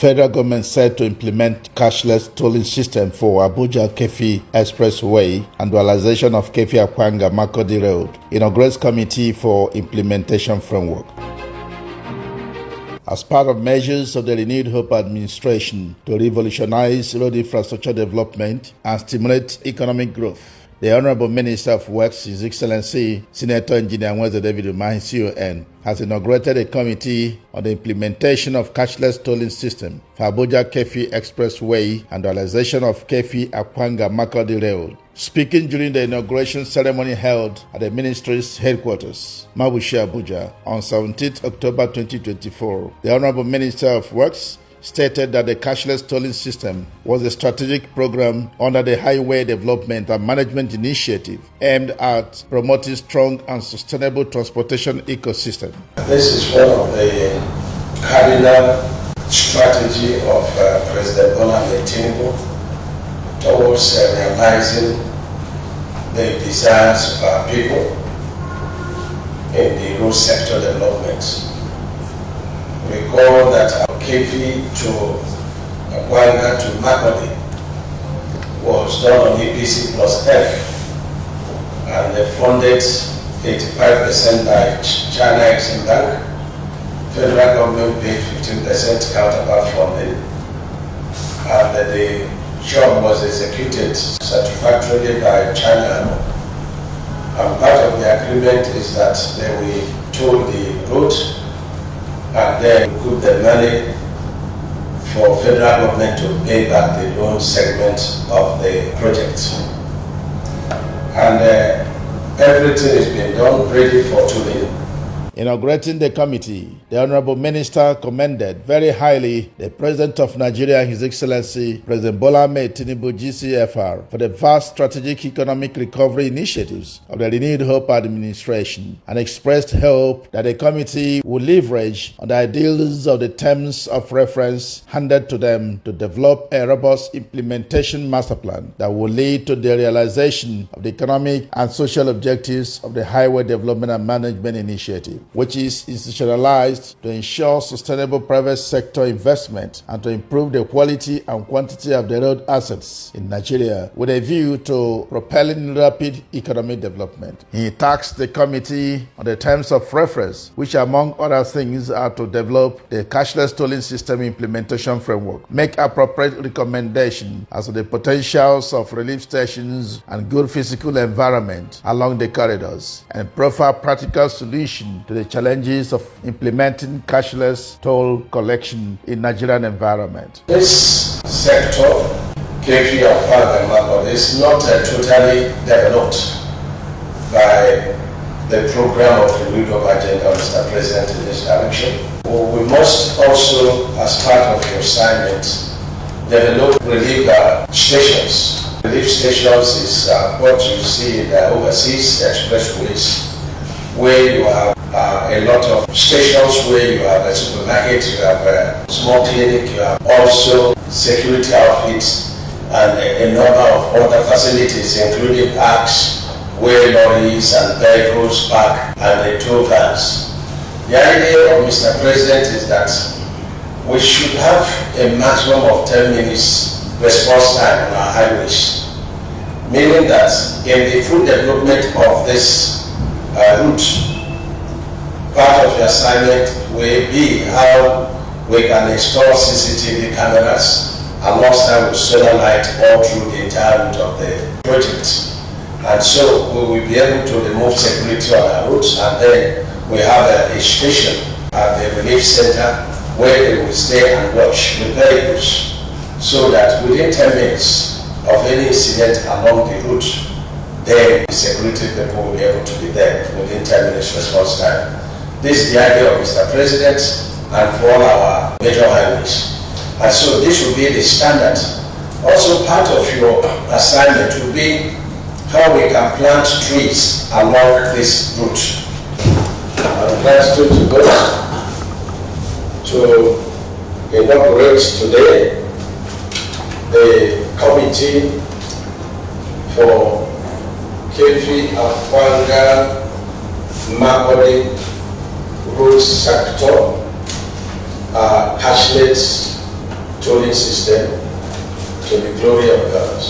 Federal government set to implement cashless tolling system for Abuja-Kefi Expressway and dualization of Kefi-Akwanga-Makurdi Road. Inaugurates committee for implementation framework. As part of measures of the renewed hope administration to revolutionize road infrastructure development and stimulate economic growth, the Honorable Minister of Works, His Excellency Senator Engineer Nweze David Umahi CON, has inaugurated a committee on the implementation of cashless tolling system for Abuja-Kefi Expressway and dualization of Kefi-Akwanga-Makurdi Road. Speaking during the inauguration ceremony held at the ministry's headquarters, Mabushi, Abuja, on 17 October 2024, the Honorable Minister of Works stated that the cashless tolling system was a strategic program under the Highway Development and Management Initiative aimed at promoting strong and sustainable transportation ecosystem. This is one of the cardinal strategy of President Bola Ahmed Tinubu towards realizing the desires of our people in the road sector development. Recall that Kefi to Akwanga to Makurdi was done on EPC plus F, and they funded 85% by China Exim Bank. Federal government paid 15% counterpart funding, and the job was executed satisfactorily by China. And part of the agreement is that they will toll the road and then recoup the money for federal government to pay back the loan segment of the project. And everything has been done ready for tolling. Inaugurating the committee, the Honorable Minister commended very highly the President of Nigeria, His Excellency President Bola Ahmed Tinubu GCFR, for the vast strategic economic recovery initiatives of the renewed hope administration, and expressed hope that the committee will leverage on the ideals of the terms of reference handed to them to develop a robust implementation master plan that will lead to the realization of the economic and social objectives of the Highway Development and Management Initiative, which is institutionalized to ensure sustainable private sector investment and to improve the quality and quantity of the road assets in Nigeria with a view to propelling rapid economic development. He tasked the committee on the terms of reference, which among other things are to develop the cashless tolling system implementation framework, make appropriate recommendations as to the potentials of relief stations and good physical environment along the corridors, and proffer practical solutions to the challenges of implementing cashless toll collection in Nigerian environment. This sector, Kefi-Akwanga-Makurdi, is not totally developed by the program of the Renewed Hope agenda of Mr. President in this direction. We must also, as part of your assignment, develop relief stations. Relief stations is what you see in the overseas expressways, where you have a lot of stations where you have a supermarket, you have a small clinic, you have also security outfits and a number of other facilities, including parks where lorries and vehicles park and the tow vans. The idea of Mr. President is that we should have a maximum of 10 minutes response time on our highways, meaning that in the full development of this route, part of the assignment will be how we can install CCTV cameras alongside with solar light all through the entire route of the project. And so we will be able to remove security on our routes, and then we have a station at the relief center where they will stay and watch the vehicles, so that within 10 minutes of any incident along the route, then the security people will be able to be there within 10 minutes response time. This is the idea of Mr. President and for all our major highways. And so this will be the standard. Also part of your assignment will be how we can plant trees along this route. I'm glad to go to inaugurate today the committee for Kefi-Akwanga-Makurdi road sector cashless tolling system to the glory of God.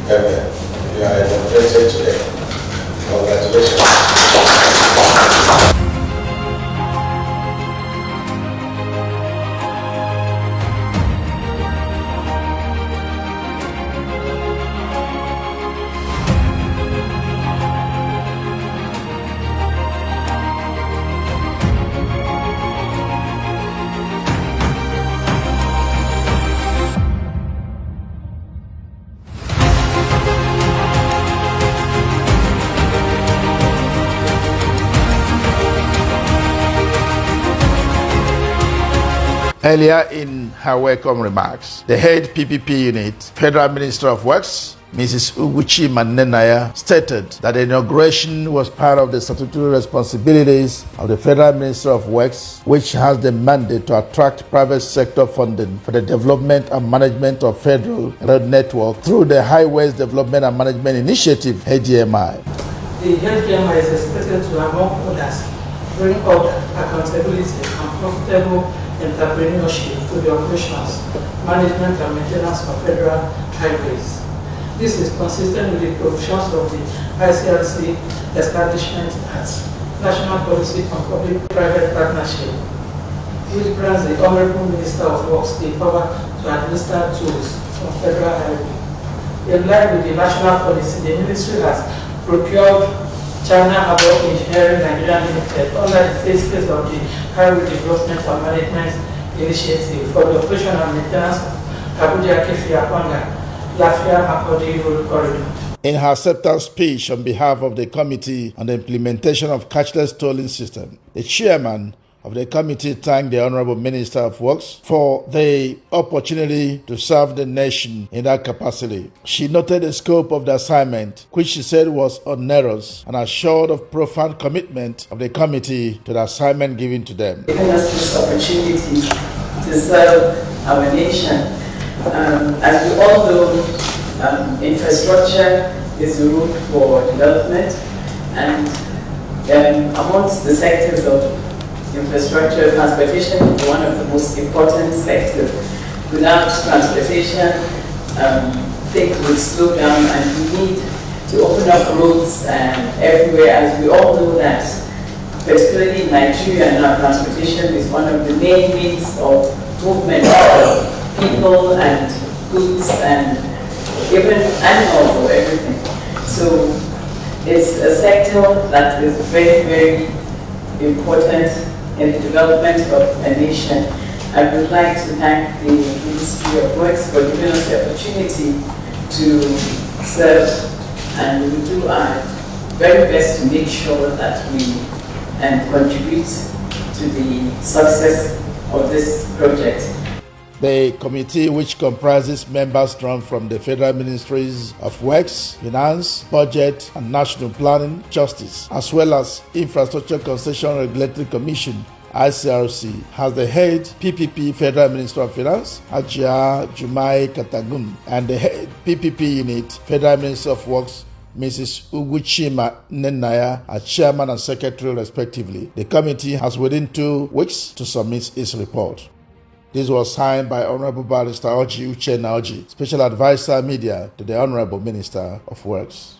Amen. You are inaugurated today. Congratulations. Earlier in her welcome remarks, the head PPP unit, Federal Minister of Works, Mrs. Uguchima Nnennaya, stated that the inauguration was part of the statutory responsibilities of the Federal Minister of Works, which has the mandate to attract private sector funding for the development and management of federal road network through the Highways Development and Management Initiative, HDMI. The HDMI is expected to, among others, bring order, accountability, and profitable entrepreneurship to the operations, management, and maintenance of federal highways. This is consistent with the provisions of the ICRC Establishment Act, National Policy on Public-Private Partnership, which grants the Honorable Minister of Works the power to administer tools on federal highway. In line with the national policy, the ministry has procured China About Engineering Nigeria Limited under the phase of the Highway Development and Management Initiative for the operation and maintenance of Abuja-Keffi-Akwanga Lafia-Makurdi Road Corridor. In her acceptance speech on behalf of the Committee on the Implementation of Cashless Tolling System, the chairman of the committee thanked the Honorable Minister of Works for the opportunity to serve the nation in that capacity. She noted the scope of the assignment, which she said was onerous, and assured of profound commitment of the committee to the assignment given to them. Giving us this opportunity to serve our nation. As we all know, infrastructure is the root for development, and amongst the sectors of infrastructure, transportation is one of the most important sectors. Without transportation, things would slow down, and we need to open up roads everywhere. As we all know that, particularly in Nigeria, now transportation is one of the main means of movement of people and goods and even animals or everything. So it's a sector that is very, very important in the development of a nation. I would like to thank the Ministry of Works for giving us the opportunity to serve, and we will do our very best to make sure that we contribute to the success of this project. The committee, which comprises members drawn from the Federal Ministries of Works, Finance, Budget and National Planning, Justice, as well as Infrastructure Concession Regulatory Commission, ICRC, has the head PPP Federal Minister of Finance, Hajia Jumai Katagun, and the head PPP unit Federal Minister of Works, Mrs. Uguchima Nnennaya, as chairman and secretary respectively. The committee has within 2 weeks to submit its report. This was signed by Honorable Barrister Oji Uchenna Oji, Special Advisor Media to the Honorable Minister of Works.